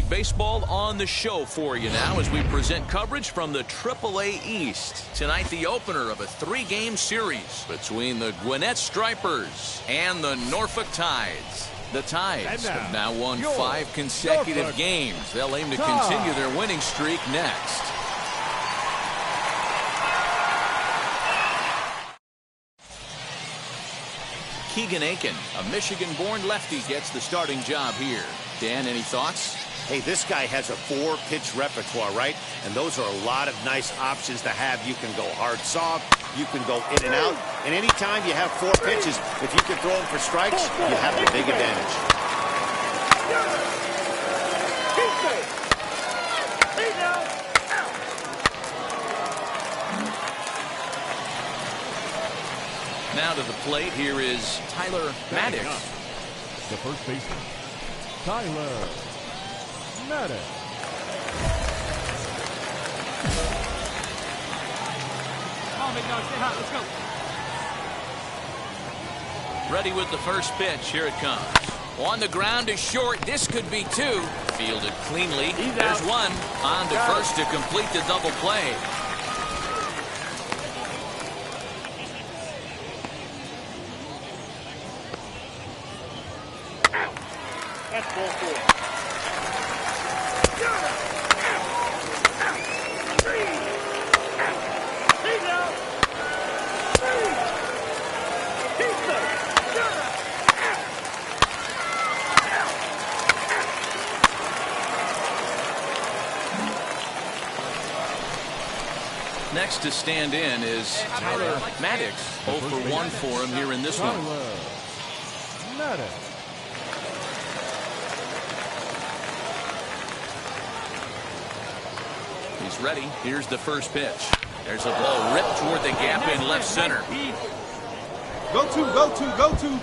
League Baseball on the show for you now as we present coverage from the AAA East. Tonight, the opener of a 3-game series between the Gwinnett Stripers and the Norfolk Tides. The Tides have now won 5 consecutive games. They'll aim to continue their winning streak next. Keegan Aiken, a Michigan-born lefty, gets the starting job here. Dan, any thoughts? Hey, this guy has a 4-pitch repertoire, right? And those are a lot of nice options to have. You can go hard soft, you can go in and out. And anytime you have 4 pitches, if you can throw them for strikes, you have a big advantage. Now to the plate, here is Tyler Marcotte. The first baseman, Tyler Marcotte. Come on, big dog, stay hot, let's go. Ready with the first pitch, here it comes. On the ground to short, this could be 2. Fielded cleanly, there's 1. On to first to complete the double play. That's ball 4. Next to stand in is Tyler Marcotte. 0 for 1 for him here in this one. Marcotte. He's ready. Here's the first pitch. There's a ball ripped toward the gap in left center. Go to.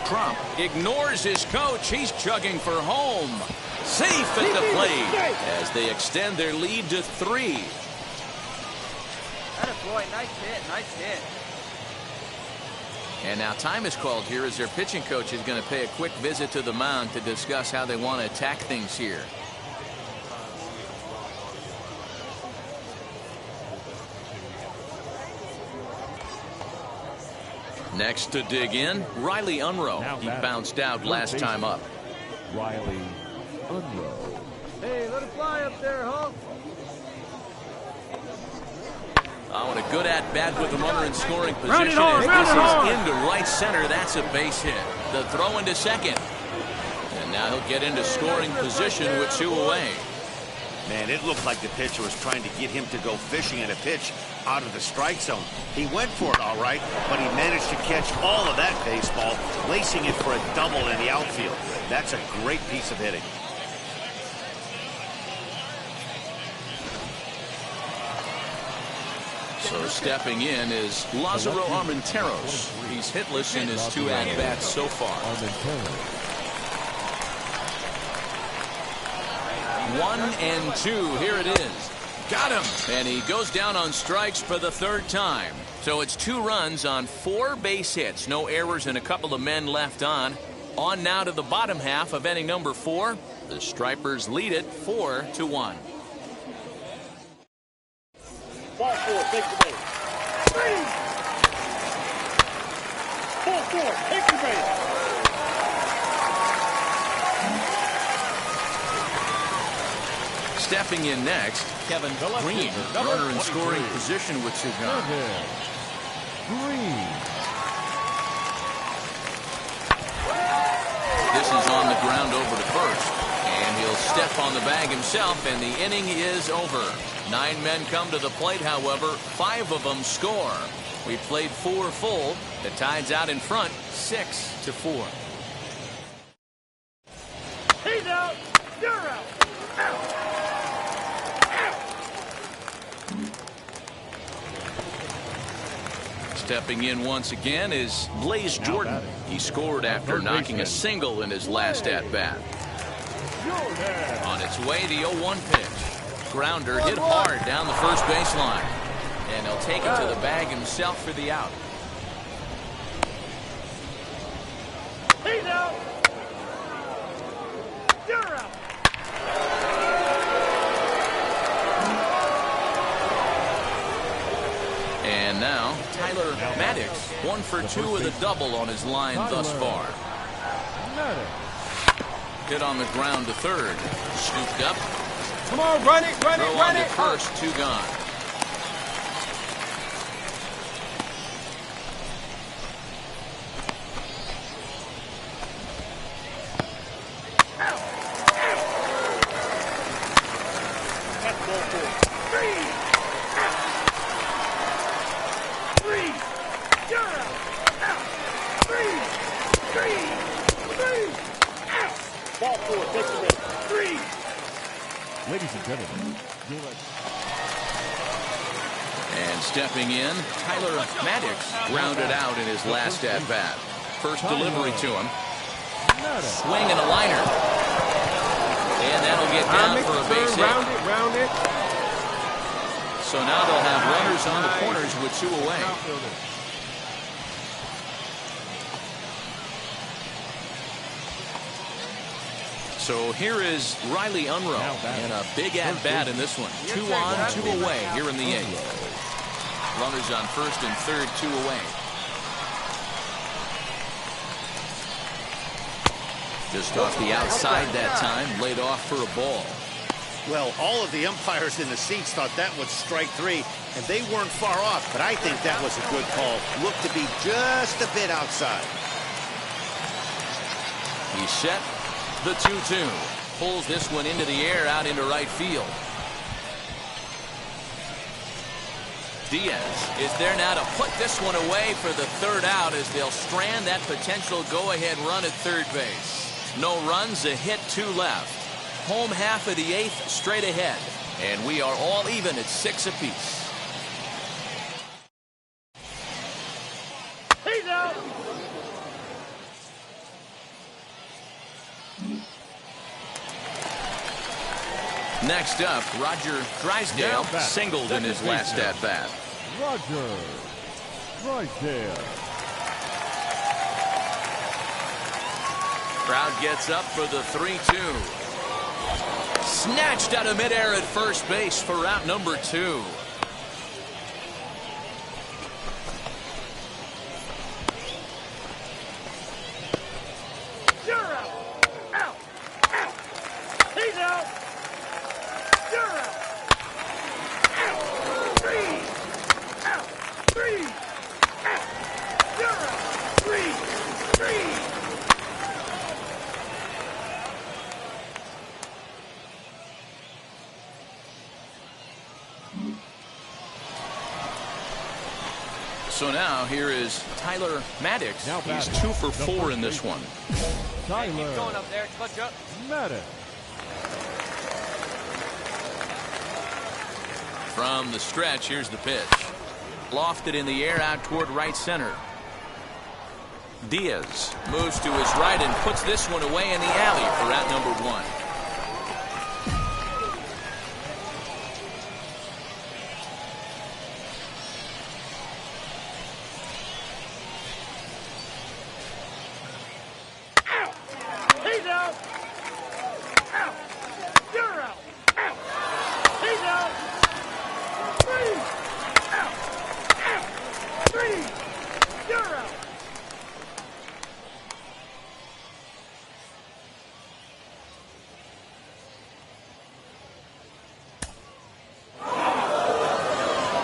Trump ignores his coach. He's chugging for home. Safe at the plate as they extend their lead to 3. Boy, nice hit. And now time is called here as their pitching coach is going to pay a quick visit to the mound to discuss how they want to attack things here. Next to dig in, Riley Unruh. He bounced out last time up. Riley Unruh. Hey, let it fly up there, huh? Oh, and a good at-bat with the runner in scoring position. And this is into right center. That's a base hit. The throw into second. And now he'll get into scoring position with 2 away. Man, it looked like the pitcher was trying to get him to go fishing at a pitch out of the strike zone. He went for it all right, but he managed to catch all of that baseball, lacing it for a double in the outfield. That's a great piece of hitting. So stepping in is Lázaro Armenteros. He's hitless in his 2 at-bats so far. 1 and 2. Here it is. Got him. And he goes down on strikes for the 3rd time. So it's 2 runs on 4 base hits. No errors and a couple of men left on. On now to the bottom half of inning number 4. The Stripers lead it 4-1. Ball 4, take the base. 4-4, take the base. Stepping in next, Kevin Green, runner in scoring position with 2 gone. Green. This is on the ground over to first. And he'll step on the bag himself, and the inning is over. 9 men come to the plate, however. 5 of them score. We played 4 full. The Tide's out in front, 6-4. He's out. You're out. Stepping in once again is Blaze Jordan. He scored after knocking a single in his last at-bat. On its way, the 0-1 pitch. Grounder hit hard down the first baseline. And he'll take it to the bag himself for the out. He's out. And now, Tyler Marcotte, 1 for 2 with a double on his line thus far. Hit on the ground to third. Scooped up. Come on, run it, run Throw it, on run to it. first, 2 gone. That's ball 4. Three. You're out. 3. Out. Ball 4. Takes the base. 3. Ladies and gentlemen, And stepping in, Tyler Marcotte grounded out in his last at-bat. First delivery to him. Swing and a liner. And that'll get down for a base hit. Round it. So now they'll have runners on the corners with 2 away. So here is Riley Unruh, and a big at-bat in this one. 2 on, 2 away here in the 8th. Runners on first and third, 2 away. Just off the outside that time, laid off for a ball. Well, all of the umpires in the seats thought that was strike 3, and they weren't far off, but I think that was a good call. Looked to be just a bit outside. He's set. The 2-2. Pulls this one into the air out into right field. Diaz is there now to put this one away for the 3rd out as they'll strand that potential go-ahead run at third base. No runs, a hit, 2 left. Home half of the 8th straight ahead. And we are all even at 6 apiece. He's out. Next up, Roger Drysdale singled in his last at-bat. Roger Drysdale. Crowd gets up for the 3-2. Snatched out of midair at first base for out number 2. You're out. Out. He's out. You're out. Out. 3. Out. 3. Out. You're out. 3. So now here is Tyler Marcotte. He's 2 for 4 in this one. Tyler Going up there. Clutch up. Marcotte. From the stretch, here's the pitch. Lofted in the air out toward right center. Diaz moves to his right and puts this one away in the alley for out number 1. He's out. Out. You're out. Out. He's out. 3. Out. Out. 3. You're out.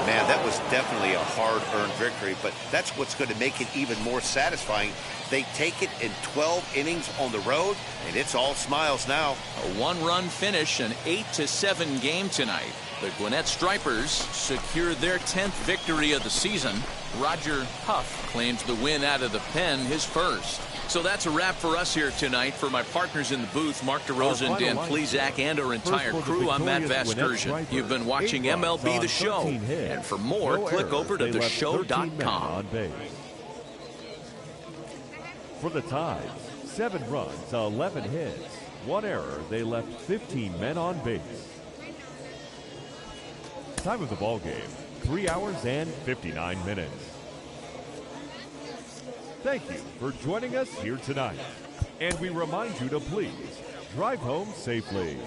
Man, that was definitely a hard-earned victory, but that's what's going to make it even more satisfying. They take it in 12 innings on the road, and it's all smiles now. A 1-run finish, an 8-7 game tonight. The Gwinnett Stripers secured their 10th victory of the season. Roger Huff claims the win out of the pen, his first. So that's a wrap for us here tonight. For my partners in the booth, Mark DeRosa, Dan Plesac, and our entire crew, I'm Matt Vasgersian. You've been watching MLB The Show. And for more, click over to theshow.com. For the Tides, 7 runs, 11 hits, 1 error. They left 15 men on base. Time of the ball game, 3 hours and 59 minutes. Thank you for joining us here tonight. And we remind you to please drive home safely.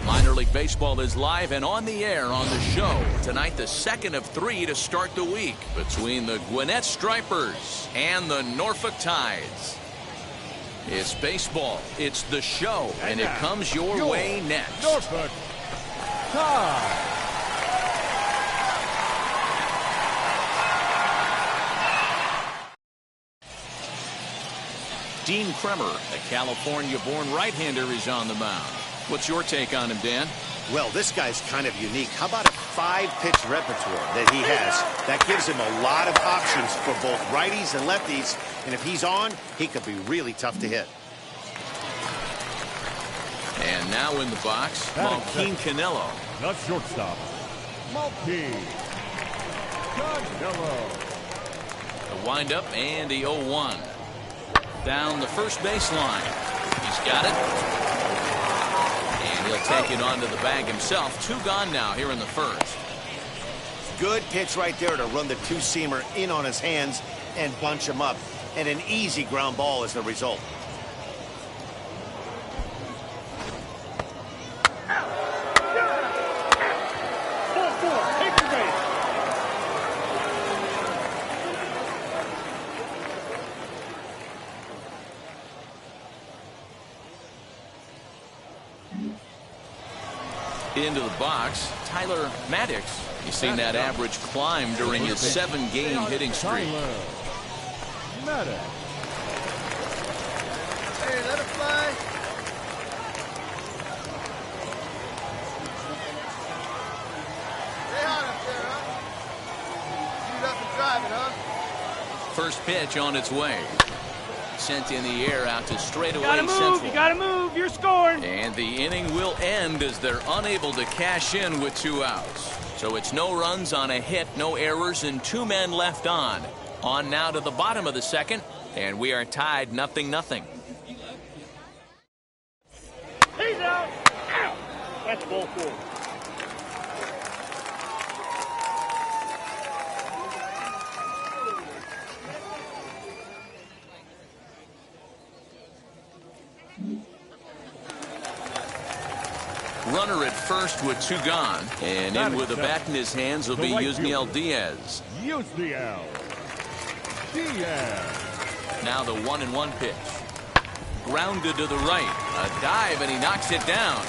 Minor League Baseball is live and on the air on the show. Tonight, the second of 3 to start the week between the Gwinnett Stripers and the Norfolk Tides. It's baseball, it's the show, and it comes your way next. Norfolk Tides. Dean Kremer, a California-born right-hander, is on the mound. What's your take on him, Dan? Well, this guy's kind of unique. How about a 5-pitch repertoire that he has? That gives him a lot of options for both righties and lefties. And if he's on, he could be really tough to hit. And now in the box, Malquin Canelo. Not shortstop. Malquin Canelo. The windup and the 0-1. Down the first baseline. He's got it. And he'll take it onto the bag himself. 2 gone now here in the first. Good pitch right there to run the 2-seamer in on his hands and bunch him up. And an easy ground ball is the result. Into the box, Tyler Marcotte. You've seen that average climb during his 7-game hitting streak. Tyler Marcotte. Hey, let it fly. Stay hot up there, huh? Shoot up and drive it, huh? First pitch on its way. Sent in the air out to straightaway You gotta move, you're scoring. And the inning will end as they're unable to cash in with 2 outs. So it's no runs on a hit, no errors, and 2 men left on. On now to the bottom of the second, and we are tied 0-0. He's out. Out. That's ball 4. Runner at first with 2 gone. And in with a bat in his hands will be Yusniel Diaz. Yusniel Diaz. Now the 1-1 pitch. Grounded to the right. A dive, and he knocks it down.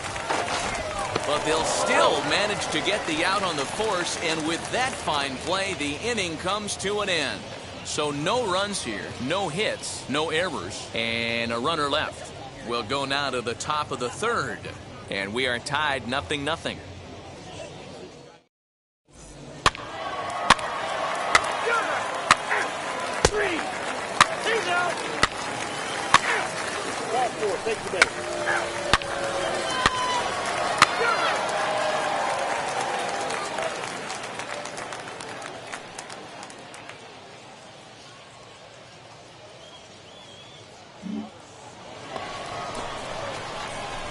But they'll still manage to get the out on the force, and with that fine play, the inning comes to an end. So no runs here, no hits, no errors, and a runner left. We'll go now to the top of the third. And we are tied 0-0. Three. He's out. Ball 4. Take the base.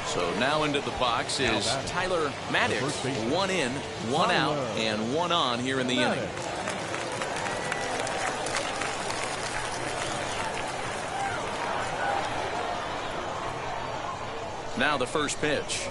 So now into the box is Tyler Marcotte. 1 in, 1 out, and 1 on here in the inning. Now the first pitch.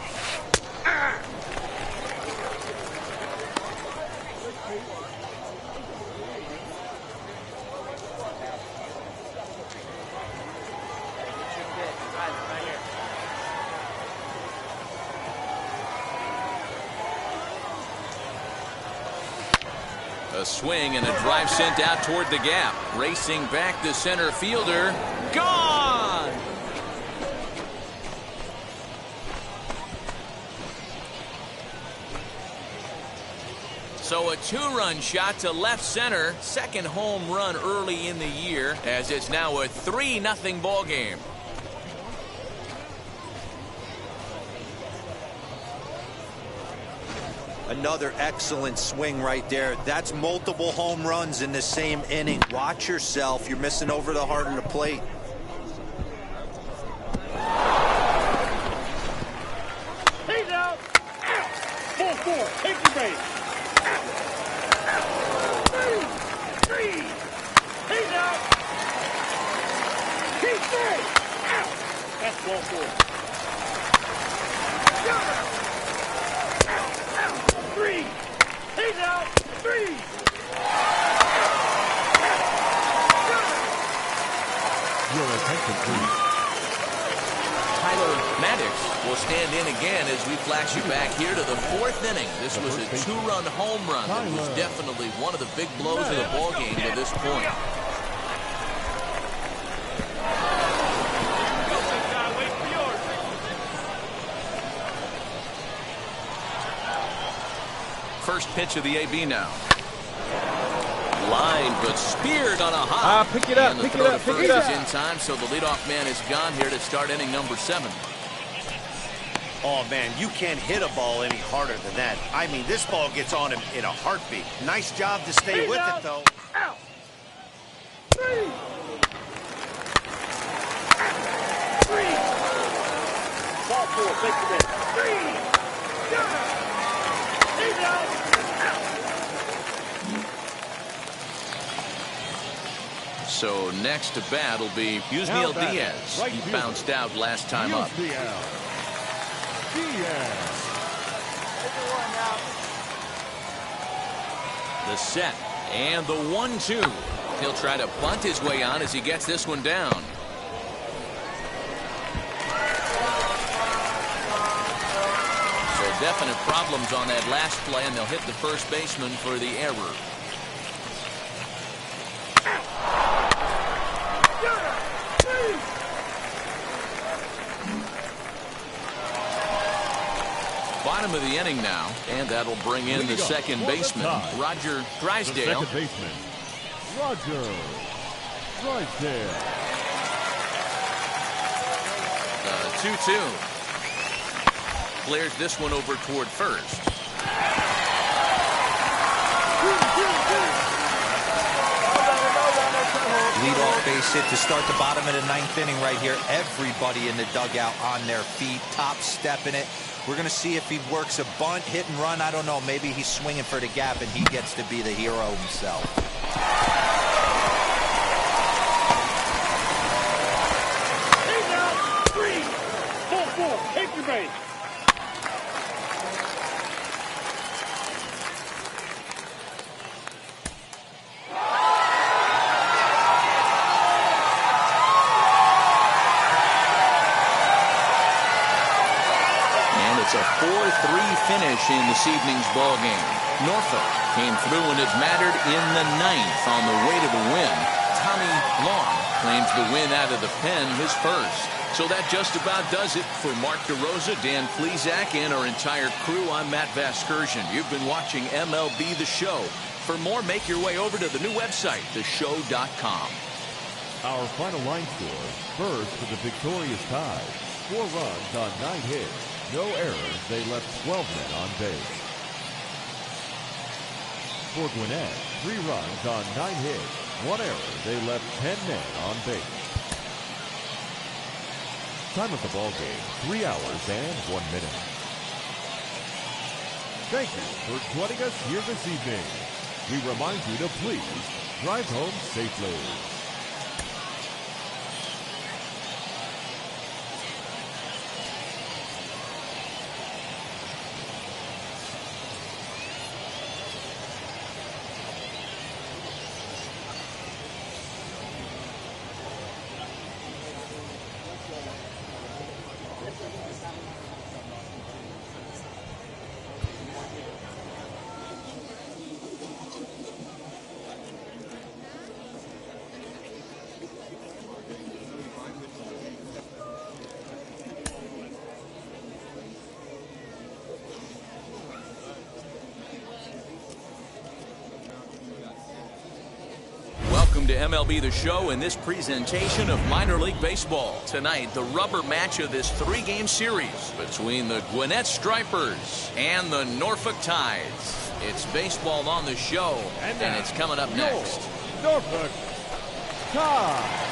A swing and a drive sent out toward the gap. Racing back the center fielder. Gone! So a 2-run shot to left center. Second home run early in the year, as it's now a 3-0 ball game. Another excellent swing right there. That's multiple home runs in the same inning. Watch yourself. You're missing over the heart of the plate. He's out. Out. Ball 4. Take the base. Out. 3. He's out. He's safe. Out. That's ball 4. We'll stand in again as we flash you back here to the 4th inning. This was a 2-run home run that was definitely one of the big blows of the ball game to this point. First pitch of the AB now. Line, but speared on a hop. Pick it up, and the pick throw it to up, pick first it up. is in time, so the leadoff man is gone here to start inning number 7. Oh, man, you can't hit a ball any harder than that. I mean, this ball gets on him in a heartbeat. Nice job to stay with it, though. Out. 3. 3. Ball 4, take the ball. 3. He's out. So next to bat will be Yusniel Diaz. Right He fielder. bounced out last time up. Diaz. The set and the 1-2. He'll try to bunt his way on as he gets this one down. So definite problems on that last play, and they'll hit the first baseman for the error. Bottom of the inning now, and that'll bring in the second baseman, Roger Drysdale. The second baseman, Roger Drysdale. The 2-2. Clears this one over toward first. Leadoff base hit to start the bottom of the 9th inning right here. Everybody in the dugout on their feet, top stepping it. We're going to see if he works a bunt, hit and run. I don't know. Maybe he's swinging for the gap and he gets to be the hero himself. He's out. 3. Ball 4, take your base. It's a 4-3 finish in this evening's ball game. Norfolk came through when it mattered in the 9th on the way to the win. Tommy Long claims the win out of the pen, his first. So that just about does it for Mark DeRosa, Dan Plesac, and our entire crew. I'm Matt Vasgersian. You've been watching MLB The Show. For more, make your way over to the new website, theshow.com. Our final line score, first for the victorious Tide. 4 runs on 9 hits. No errors. They left 12 men on base. For Gwinnett, 3 runs on 9 hits. 1 error. They left 10 men on base. Time of the ball game, 3 hours and 1 minute. Thank you for joining us here this evening. We remind you to please drive home safely. Welcome to MLB The Show and this presentation of minor league baseball. Tonight, the rubber match of this 3-game series between the Gwinnett Stripers and the Norfolk Tides. It's baseball on the show, and it's coming up next. Norfolk Tides.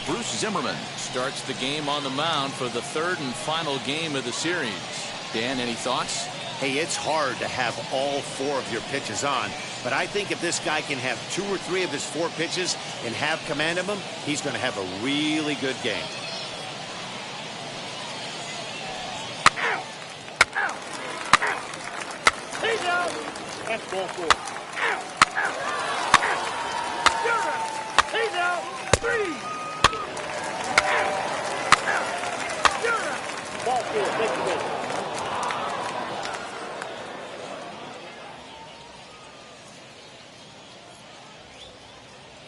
Bruce Zimmerman starts the game on the mound for the 3rd and final game of the series. Dan, any thoughts? Hey, it's hard to have all 4 of your pitches on, but I think if this guy can have 2 or 3 of his 4 pitches and have command of them, he's going to have a really good game. Out. Out. Out. He's out. That's ball 4. Out. Out. Out.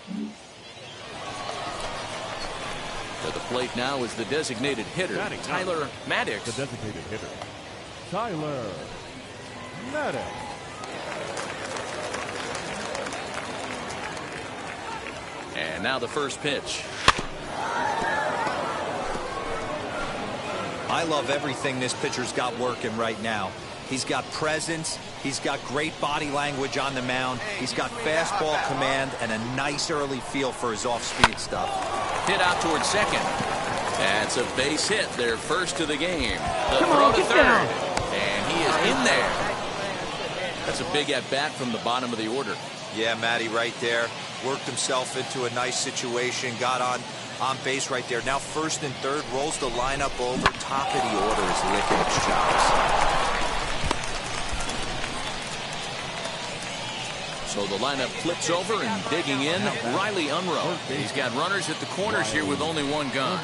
To the plate now is the designated hitter, Tyler Marcotte. The designated hitter, Tyler Marcotte. And now the first pitch. I love everything this pitcher's got working right now. He's got presence. He's got great body language on the mound. He's got fastball command and a nice early feel for his off-speed stuff. Hit out towards second. That's a base hit, their first of the game. The throw to third. And he is in there. That's a big at-bat from the bottom of the order. Yeah, Matty, right there. Worked himself into a nice situation. Got on base right there. Now first and third. Rolls the lineup over. Top of the order is licking its chops. So the lineup flips over and digging in, Riley Unruh. He's got runners at the corners here with only one gun.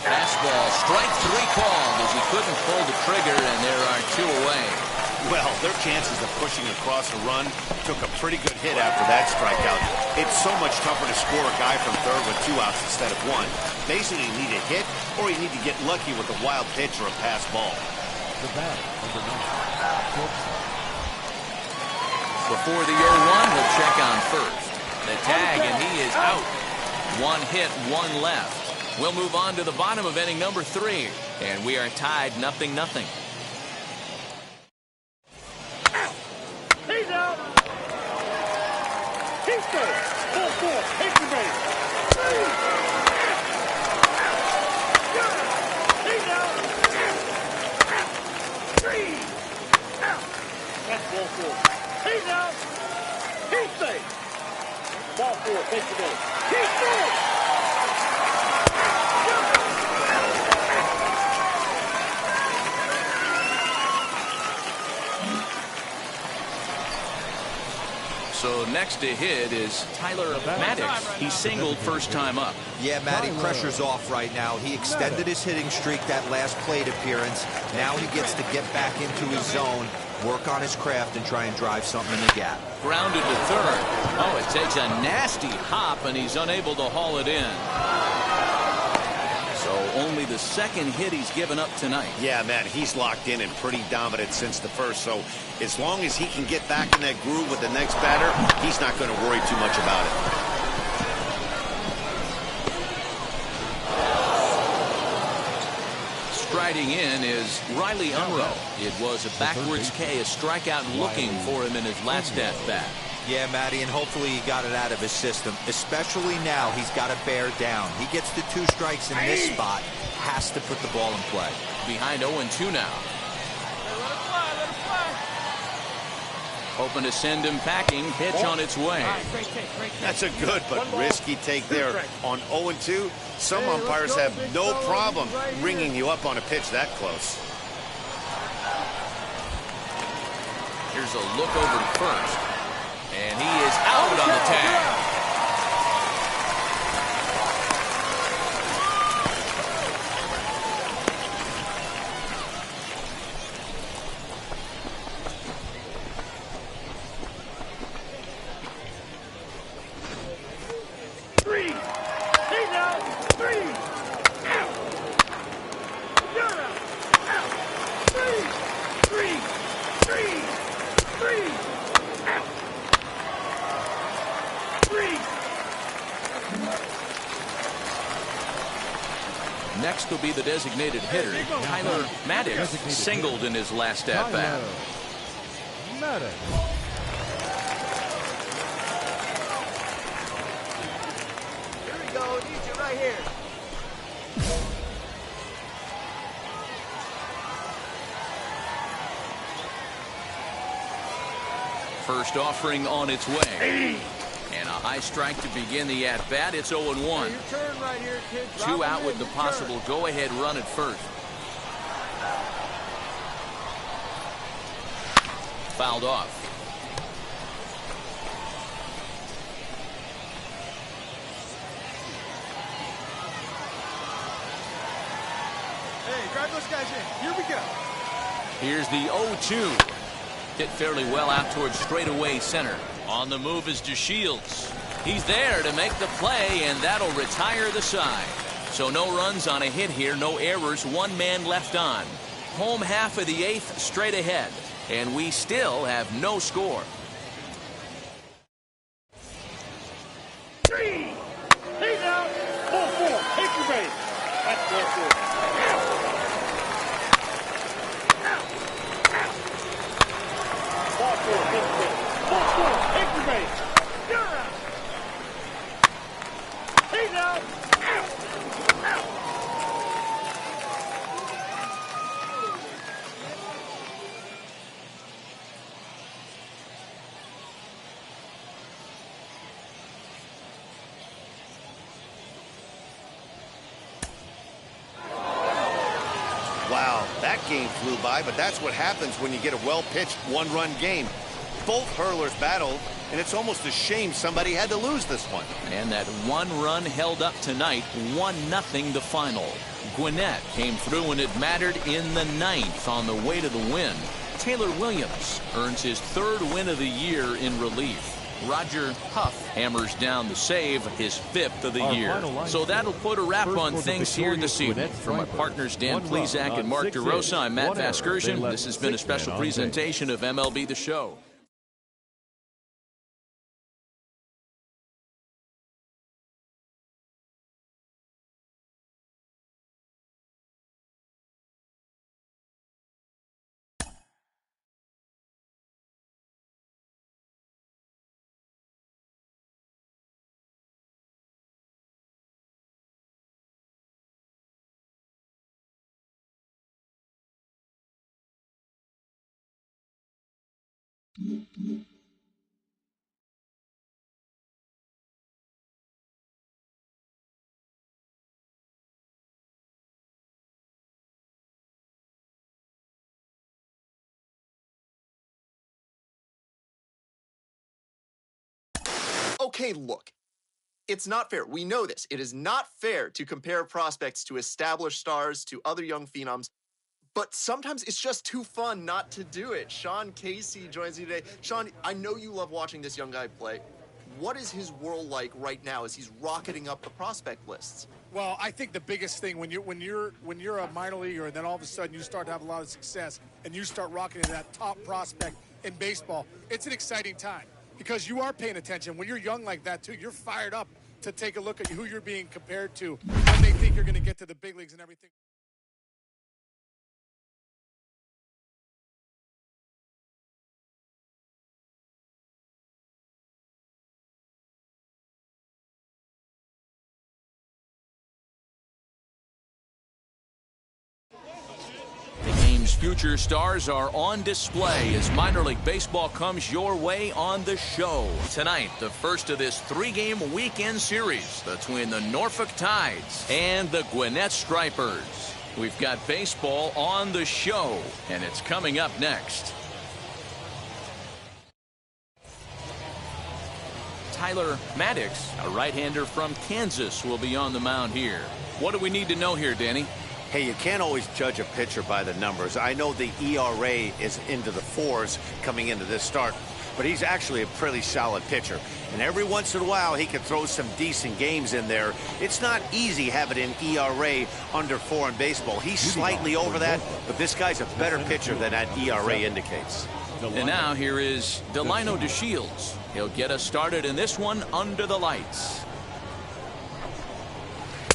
Fastball, strike three called as he couldn't pull the trigger, and there are two away. Well, their chances of pushing across a run took a pretty good hit after that strikeout. It's so much tougher to score a guy from third with 2 outs instead of 1. Basically, you need a hit or you need to get lucky with a wild pitch or a pass ball. The bat, number 9. Before the 0-1, he'll check on first. The tag, and he is out. 1 hit, 1 left. We'll move on to the bottom of inning number 3, and we are tied 0-0. He's out. He's third. Full force. Take the base. He's out. 3 out. That's ball 4. He's out. He's safe. Ball 4. Take the base. He's safe. So next to hit is Tyler Marcotte. He singled first time up. Yeah, Matty, pressure's off right now. He extended his hitting streak that last plate appearance. Now he gets to get back into his zone, work on his craft, and try and drive something in the gap. Grounded to third. Oh, it takes a nasty hop, and he's unable to haul it in. So only the second hit he's given up tonight. Yeah, man, he's locked in and pretty dominant since the first. So as long as he can get back in that groove with the next batter, he's not going to worry too much about it. Striding in is Riley Unruh. It was a backwards K, a strikeout looking for him in his last at-bat. Yeah, Matty, and hopefully he got it out of his system. Especially now, he's got to bear down. He gets the 2 strikes in this spot, has to put the ball in play. Behind 0-2 now. Hoping to send him packing. Pitch on its way. That's a good but risky take there. On 0-2, some umpires have no problem ringing you up on a pitch that close. Here's a look over to first. And he is out on the tag. Next will be the designated hitter, Tyler Marcotte, singled in his last at-bat. Marcotte. Here we go. Need you right here. First offering on its way. And a high strike to begin the at-bat. It's 0-1. Your turn right here, kid. 2 out with the possible go-ahead run at first. Fouled off. Hey, grab those guys in. Here we go. Here's the 0-2. Hit fairly well out towards straightaway center. On the move is DeShields. He's there to make the play, and that'll retire the side. So no runs on a hit here, no errors, one man left on. Home half of the 8th straight ahead, and we still have no score. 3. He's out. 4-4. Take your base. That's 4-4. Take your base. You're out. He's out. Wow, that game flew by, but that's what happens when you get a well-pitched one-run game. Both hurlers battled, and it's almost a shame somebody had to lose this one. And that one run held up tonight, 1-0 the final. Gwinnett came through and it mattered in the 9th on the way to the win. Taylor Williams earns his 3rd win of the year in relief. Roger Huff hammers down the save, his 5th of the year. So that'll put a wrap on things here this evening. From my partners Dan Plesac and Mark DeRosa, I'm Matt Vasgersian. This has been a special presentation of MLB The Show. Okay, look. It's not fair. We know this. It is not fair to compare prospects to established stars, to other young phenoms. But sometimes it's just too fun not to do it. Sean Casey joins me today. Sean, I know you love watching this young guy play. What is his world like right now as he's rocketing up the prospect lists? Well, I think the biggest thing when you're a minor leaguer and then all of a sudden you start to have a lot of success and you start rocketing that top prospect in baseball, it's an exciting time because you are paying attention. When you're young like that too, you're fired up to take a look at who you're being compared to when they think you're going to get to the big leagues and everything. Future stars are on display as minor league baseball comes your way on the show. Tonight, the first of this 3-game weekend series between the Norfolk Tides and the Gwinnett Stripers. We've got baseball on the show, and it's coming up next. Tyler Marcotte, a right-hander from Kansas, will be on the mound here. What do we need to know here, Danny? Hey, you can't always judge a pitcher by the numbers. I know the ERA is into the 4s coming into this start, but he's actually a pretty solid pitcher. And every once in a while, he can throw some decent games in there. It's not easy having an ERA under 4 in baseball. He's slightly over that, but this guy's a better pitcher than that ERA indicates. And now here is Delino DeShields. He'll get us started in this one under the lights.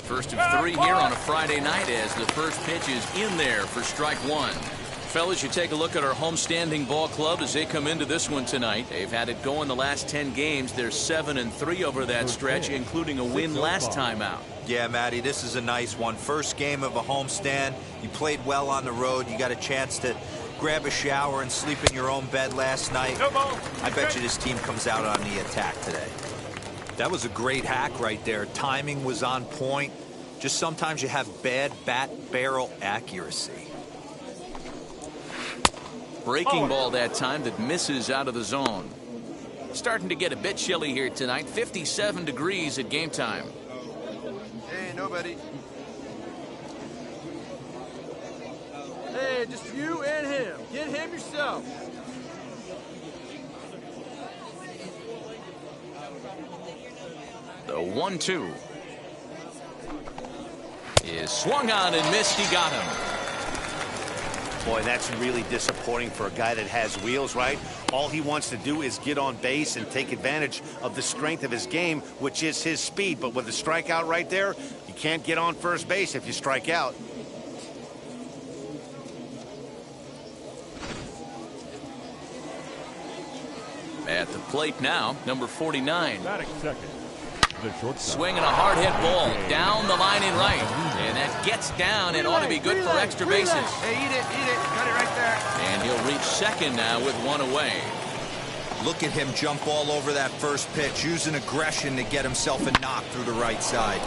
First of 3 here on a Friday night as the first pitch is in there for strike 1. Fellas, you take a look at our homestanding ball club as they come into this one tonight. They've had it going the last 10 games. They're 7-3 over that stretch, including a win last time out. Yeah, Matty, this is a nice one. First game of a homestand. You played well on the road. You got a chance to grab a shower and sleep in your own bed last night. I bet you this team comes out on the attack today. That was a great hack right there. Timing was on point. Just sometimes you have bad bat barrel accuracy. Breaking ball that time that misses out of the zone. Starting to get a bit chilly here tonight. 57 degrees at game time. Hey, nobody. Hey, just you and him. Blame yourself. The 1-2 is swung on and missed. He got him. Boy, that's really disappointing for a guy that has wheels, right? All he wants to do is get on base and take advantage of the strength of his game, which is his speed. But with a strikeout right there, you can't get on first base if you strike out. At the plate now, number 49. Batting second, the shortstop. Swinging a hard hit ball down the line in right. And that gets down and ought to be good for extra bases. Hey, eat it. Got it right there. And he'll reach second now with one away. Look at him jump all over that first pitch, using aggression to get himself a knock through the right side.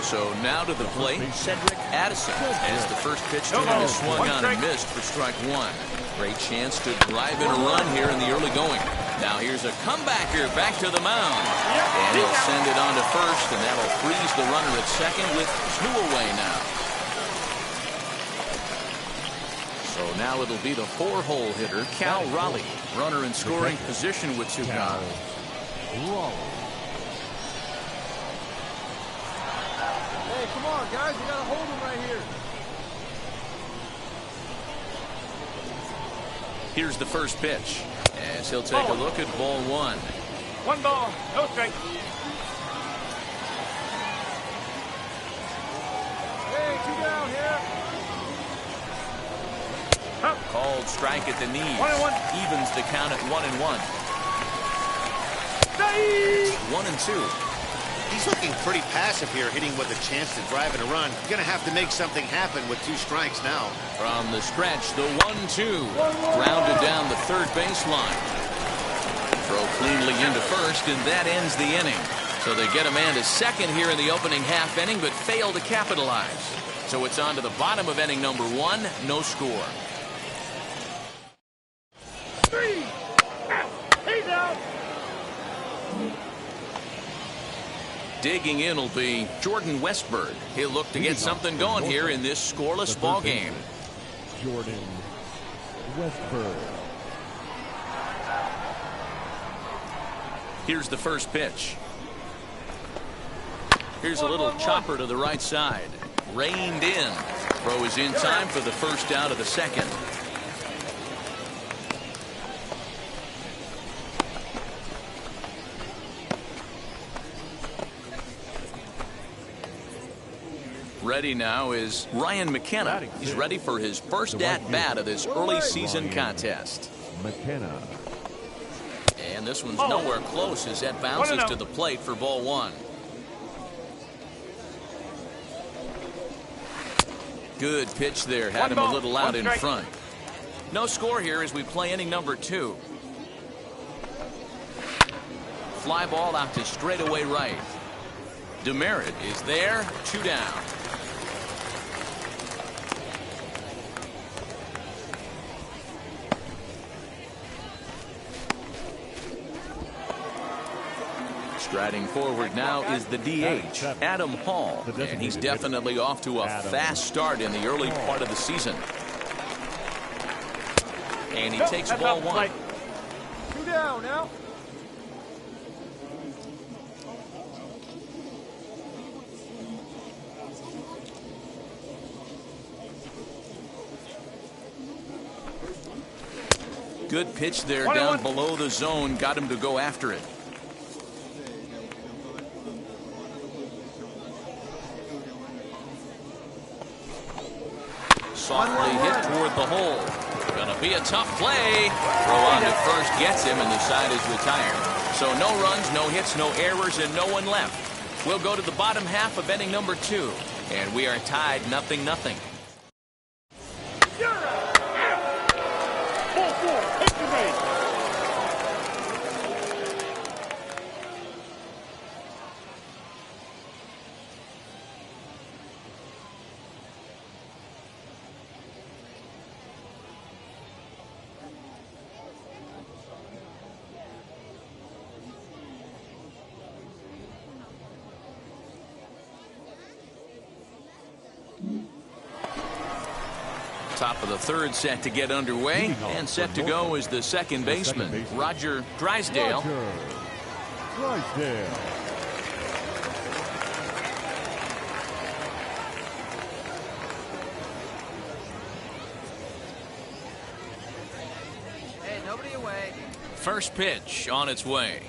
So now to the plate, Cedric Addison, as the first pitch to him is swung on and missed for strike one. Great chance to drive in a run here in the early going. Now here's a comebacker back to the mound. And he'll send it on to first, and that'll freeze the runner at second with two away now. So now it'll be the four-hole hitter, Cal Raleigh. Runner in scoring position with two gone. Hey, come on, guys. We got to hold him right here. Here's the first pitch, as he'll take a look at ball one. One ball, no strike. Hey, two down here. Called strike at the knees. 1-1. Evens the count at 1-1. 1-2. He's looking pretty passive here, hitting with a chance to drive in a run. You're going to have to make something happen with two strikes now. From the stretch, the 1-2. Grounded down the third baseline. Throw cleanly into first, and that ends the inning. So they get a man to second here in the opening half inning, but fail to capitalize. So it's on to the bottom of inning number one, no score. He's out. Digging in will be Jordan Westberg. He'll look to get something going here in this scoreless ball game. Jordan Westberg. Here's the first pitch. Here's a little chopper to the right side. Reined in. Throw is in time for the first out of the second. Ready now is Ryan McKenna. He's ready for his first at-bat of this early season contest. McKenna. And this one's nowhere close as that bounces to the plate for ball one. Good pitch there. Had him a little out in front. No score here as we play inning number two. Fly ball out to straightaway right. Demerit is there, two down. Striding forward now is the DH, Adam Hall, and he's definitely off to a fast start in the early part of the season. And he takes ball one. Two down now. Good pitch there down below the zone, got him to go after it. Softly hit toward the hole. Gonna be a tough play. Throw on to first gets him, and the side is retired. So no runs, no hits, no errors, and no one left. We'll go to the bottom half of inning number two, and we are tied 0-0. Top of the third set to get underway, and set to go is the second baseman, Roger Drysdale. Drysdale. Hey, nobody away. First pitch on its way.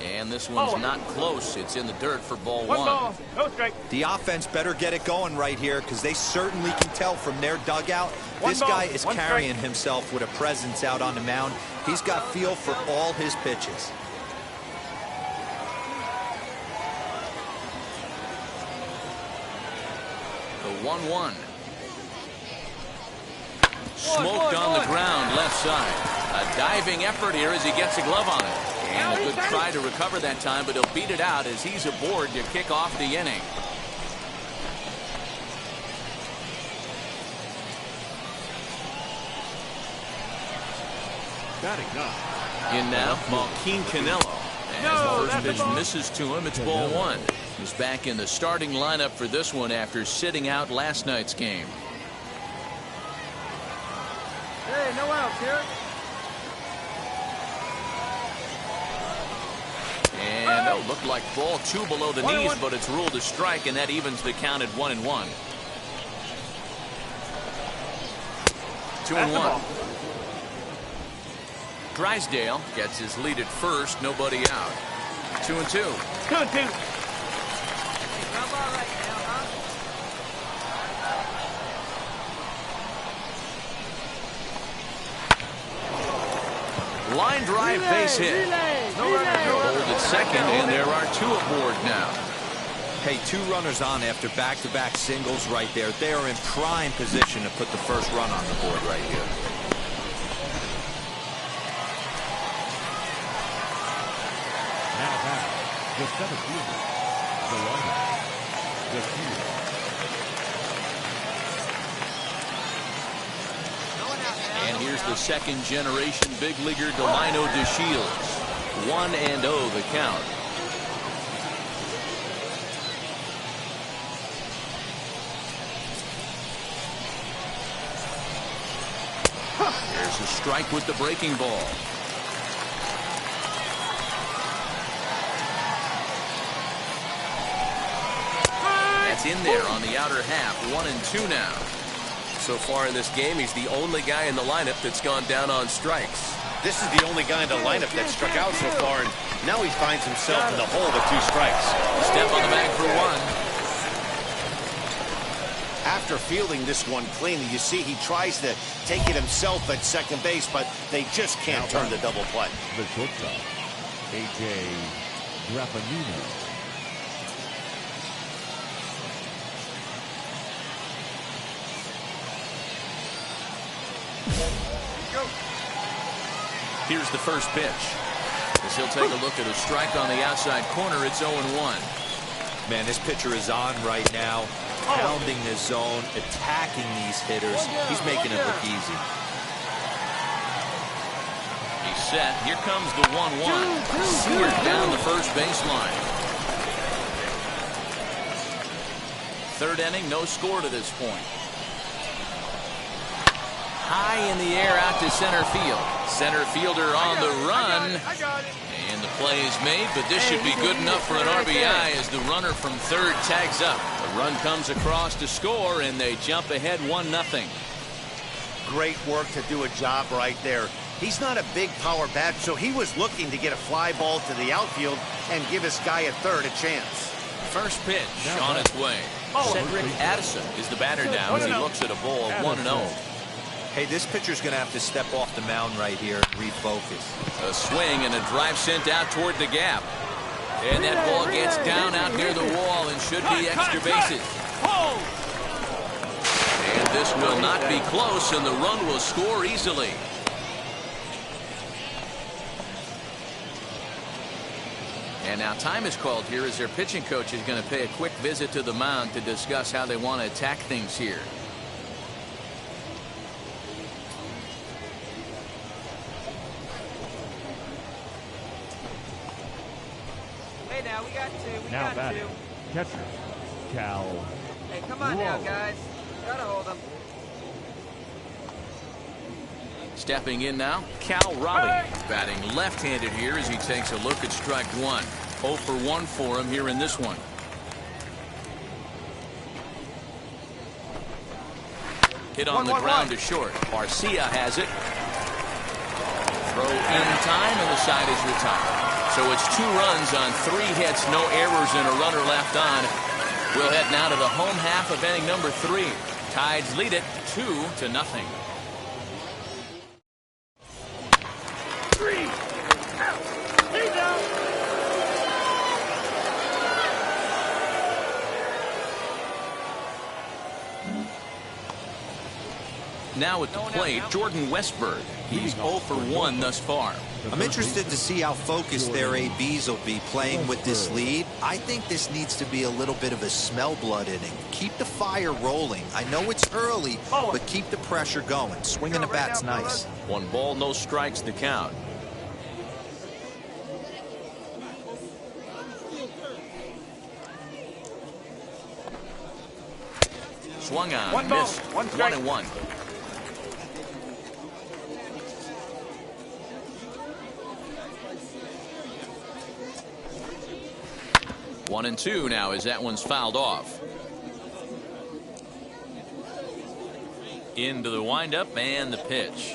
And this one's not close. It's in the dirt for ball one. Ball. No strike. The offense better get it going right here, because they certainly can tell from their dugout. This guy is carrying himself with a presence out on the mound. He's got feel for all his pitches. The 1-1. Smoked on the ground, left side. A diving effort here as he gets a glove on it. And a good try to recover that time, but he'll beat it out as he's aboard to kick off the inning. Batting up. In now, Joaquin Canelo. As the first pitch misses to him, it's ball one. He's back in the starting lineup for this one after sitting out last night's game. Hey, no outs here. And that looked like ball two below the knees, but it's ruled a strike, and that evens the count at 1-1. 2-1. Drysdale gets his lead at first, nobody out. 2-2. 2-2. Ground ball right now, huh? Line drive base hit. Hold at second, and there are two aboard now. Hey, two runners on after back-to-back singles right there. They are in prime position to put the first run on the board right here. Now back, the 17th, the lineup, the field. And here's the second-generation big leaguer Delino DeShields. 1-0 the count. There's a strike with the breaking ball. That's in there on the outer half. 1-2 now. So far in this game, he's the only guy in the lineup that's gone down on strikes. This is the only guy in the lineup that struck out so far, and now he finds himself in the hole with two strikes. Step on the bag for one. After fielding this one cleanly, you see he tries to take it himself at second base, but they just can't turn the double play. The shortstop, A.J. Graffanino. Here's the first pitch. As he'll take a look at a strike on the outside corner, it's 0-1. Man, this pitcher is on right now, pounding this zone, attacking these hitters. He's making it look easy. He's set. Here comes the 1-1. Seared down the first baseline. Third inning, no score to this point. High in the air out to center field. Center fielder on the run. And the play is made, but this should be good enough for an RBI as the runner from third tags up. The run comes across to score, and they jump ahead 1-0. Great work to do a job right there. He's not a big power bat, so he was looking to get a fly ball to the outfield and give his guy at third a chance. First pitch on its way. Cedric Addison is the batter now as he looks at a ball of 1-0. Hey, this pitcher's going to have to step off the mound right here and refocus. A swing and a drive sent out toward the gap. And that ball gets down out near the wall and should be extra bases. And this will not be close, and the run will score easily. And now time is called here as their pitching coach is going to pay a quick visit to the mound to discuss how they want to attack things here. Now we got two. Now batting, catcher, Cal. Hey, come on now, guys. Gotta hold them. Stepping in now, Cal Raleigh. Batting left-handed here as he takes a look at strike one. 0 for 1 for him here in this one. Hit on the ground to short. Garcia has it. Throw in time, and the side is retired. So it's 2 runs on 3 hits, no errors, and a runner left on. We'll head now to the home half of inning number 3. Tides lead it 2-0. 3 out. He's out. Now at the plate, Jordan Westberg. He's 0 for 1 thus far. I'm interested to see how focused their ABs will be playing with this lead. I think this needs to be a little bit of a smell blood inning. Keep the fire rolling. I know it's early, but keep the pressure going. Swinging the bat's nice. 1 ball, no strikes to count. Swung on, missed. 1-1. 1-2 now as that one's fouled off. Into the windup and the pitch.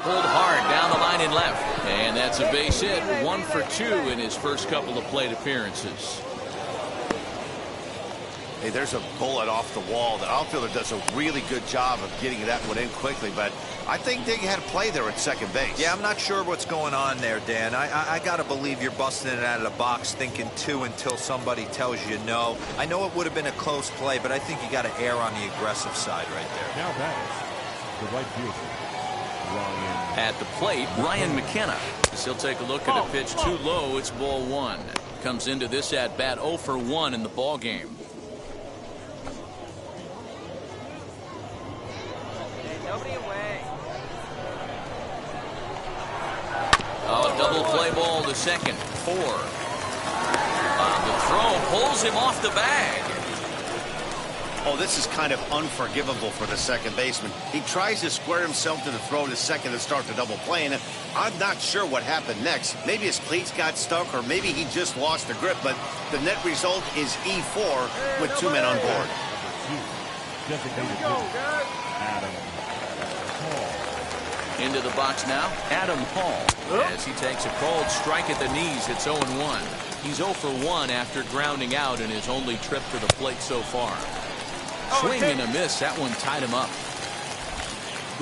Pulled hard down the line and left. And that's a base hit. 1 for 2 in his first couple of plate appearances. Hey, there's a bullet off the wall. The outfielder does a really good job of getting that one in quickly, but I think they had a play there at second base. Yeah, I'm not sure what's going on there, Dan. I got to believe you're busting it out of the box thinking 2 until somebody tells you no. I know it would have been a close play, but I think you got to err on the aggressive side right there. Now that is the right fielder, Ryan. At the plate, Ryan McKenna. He'll take a look at a pitch too low. It's ball 1. Comes into this at bat 0 for 1 in the ball game. Double play ball to second. 4. The throw pulls him off the bag. Oh, this is kind of unforgivable for the second baseman. He tries to square himself to the throw to second and start the double play, and I'm not sure what happened next. Maybe his cleats got stuck, or maybe he just lost the grip, but the net result is E4 with 2 men on board. Designated hitter, Adam Hall. Into the box now, Adam Hall, as he takes a called strike at the knees. It's 0-1. He's 0 for 1 after grounding out in his only trip to the plate so far. Swing and a miss. That one tied him up.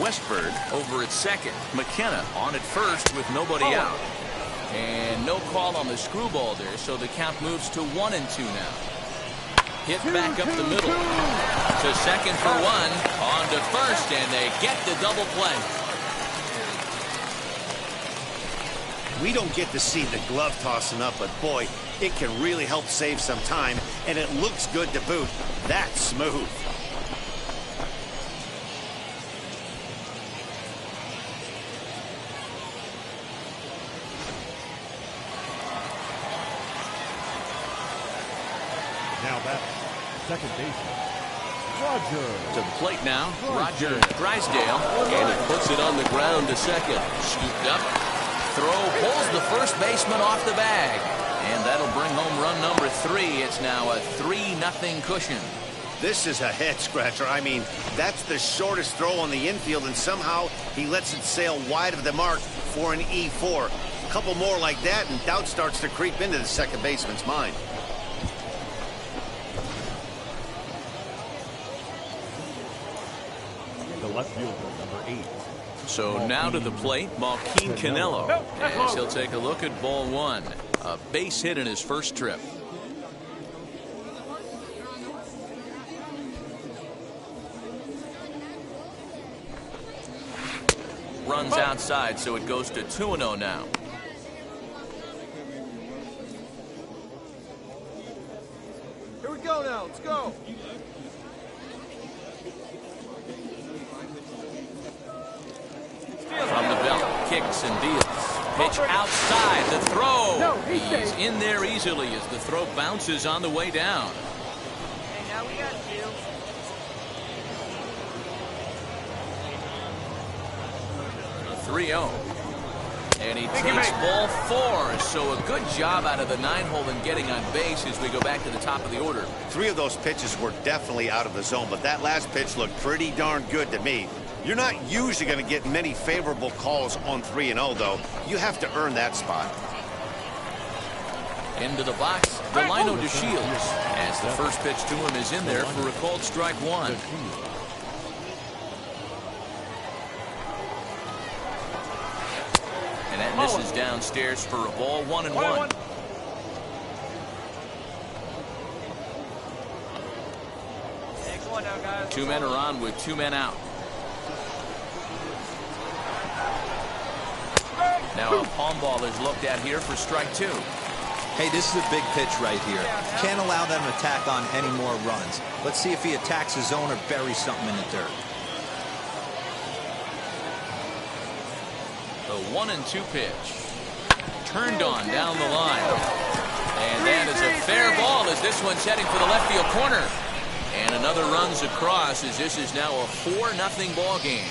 Westberg over at second. McKenna on at first with nobody out. And no call on the screwball there, so the count moves to 1-2 now. Hit back up the middle. To second for 1. On to first, and they get the double play. We don't get to see the glove tossing up, but boy, it can really help save some time, and it looks good to boot. That's smooth. Now that second baseman, Roger. To the plate now, Roger Drysdale, and he puts it on the ground to second. Scooped up. Throw pulls the first baseman off the bag. And that'll bring home run number 3. It's now a 3-0 cushion. This is a head-scratcher. I mean, that's the shortest throw on the infield, and somehow he lets it sail wide of the mark for an E4. A couple more like that, and doubt starts to creep into the second baseman's mind. The left fielder, number 8. So now to the plate, Malquin Canelo, as he'll take a look at ball 1. A base hit in his first trip. Runs outside, so it goes to 2-0 now. Here we go now. Let's go. From the belt, kicks and deals. Pitch outside, the throw. He's in there easily as the throw bounces on the way down. Hey, now we got you. 3-0. And he takes ball 4, so a good job out of the 9-hole in getting on base as we go back to the top of the order. 3 of those pitches were definitely out of the zone, but that last pitch looked pretty darn good to me. You're not usually going to get many favorable calls on 3-0, though. You have to earn that spot. Into the box, Delino DeShields, as the first pitch to him is in there for a called strike 1. And that misses downstairs for a ball, 1-1. 2 men are on with 2 men out. Now a palm ball is looked at here for strike 2. Hey, this is a big pitch right here. Can't allow them to attack on any more runs. Let's see if he attacks his zone or buries something in the dirt. The 1-2 pitch. Turned on down the line. And that is a fair ball as this one's heading for the left field corner. And another runs across as this is now a 4-0 ball game.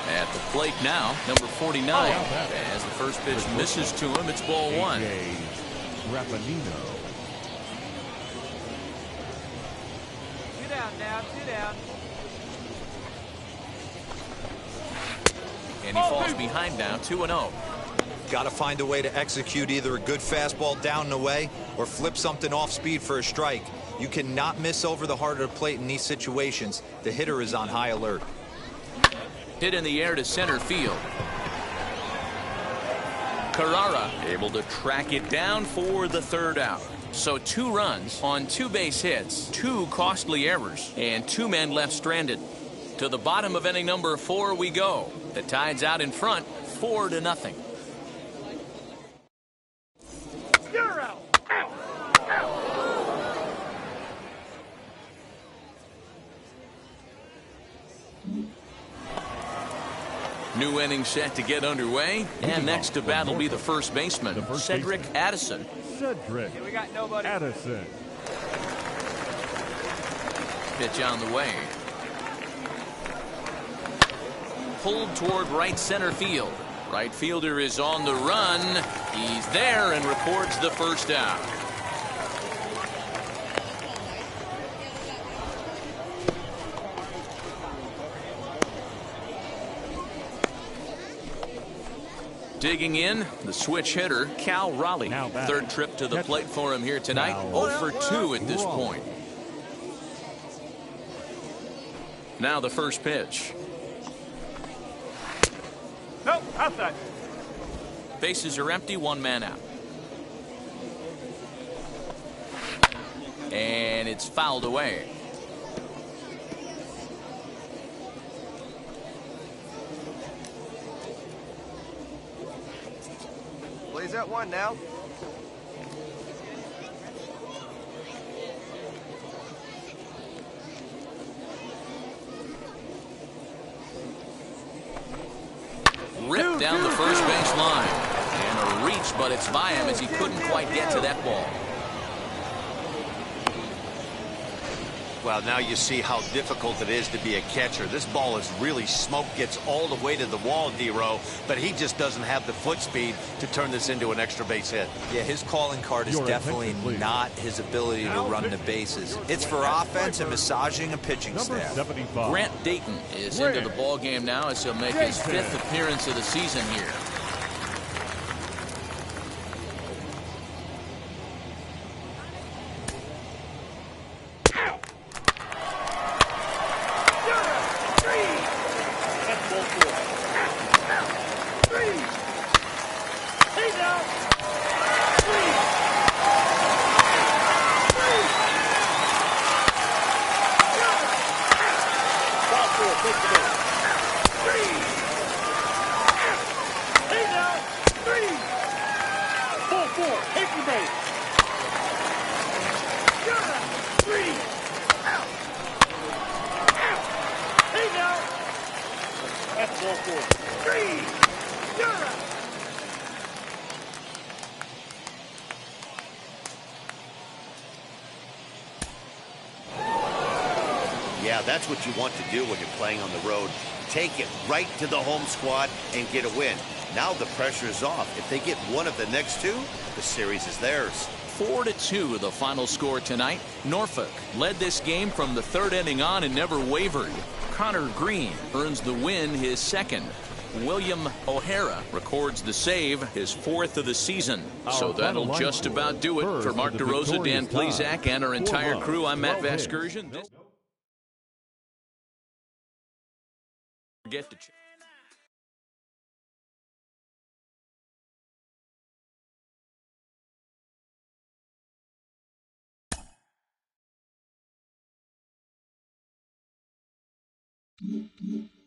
At the plate now, number 49. As the first pitch misses to him, it's ball 1. Rappanino. 2 down now, 2 down. And he falls behind now, 2-0. Got to find a way to execute either a good fastball down and away or flip something off speed for a strike. You cannot miss over the heart of the plate in these situations. The hitter is on high alert. Hit in the air to center field. Carrara able to track it down for the 3rd out. So 2 runs on 2 base hits, 2 costly errors, and 2 men left stranded. To the bottom of inning number 4 we go. The Tide's out in front, 4-0. You're out. New inning set to get underway. And next to bat will be the first baseman, Cedric Addison. Cedric We got nobody. Addison. Pitch on the way. Pulled toward right center field. Right fielder is on the run. He's there and records the first out. Digging in, the switch hitter, Cal Raleigh. 3rd trip to the plate for him here tonight. 0 for 2 at this point. Now the first pitch. Nope, outside. Bases are empty, 1 man out. And it's fouled away. Plays at 1 now. Ripped down the first base line. And a reach, but it's by him as he couldn't quite get to that ball. Well, now you see how difficult it is to be a catcher. This ball is really smoked, gets all the way to the wall, D-Row, but he just doesn't have the foot speed to turn this into an extra base hit. Yeah, his calling card is definitely not his ability to run the bases. It's for offense and massaging a pitching staff. Grant Dayton is into the ball game now as he'll make his 5th appearance of the season here. Yeah, that's what you want to do when you're playing on the road. Take it right to the home squad and get a win. Now the pressure is off. If they get one of the next two, the series is theirs. 4-2 the final score tonight. Norfolk led this game from the third inning on and never wavered. Connor Green earns the win, his second. William O'Hara records the save, his fourth of the season. So that'll just about do it. For Mark DeRosa, Dan Plesac, and our entire crew, I'm Matt Vasgersian. Forget to check. Mm-hmm.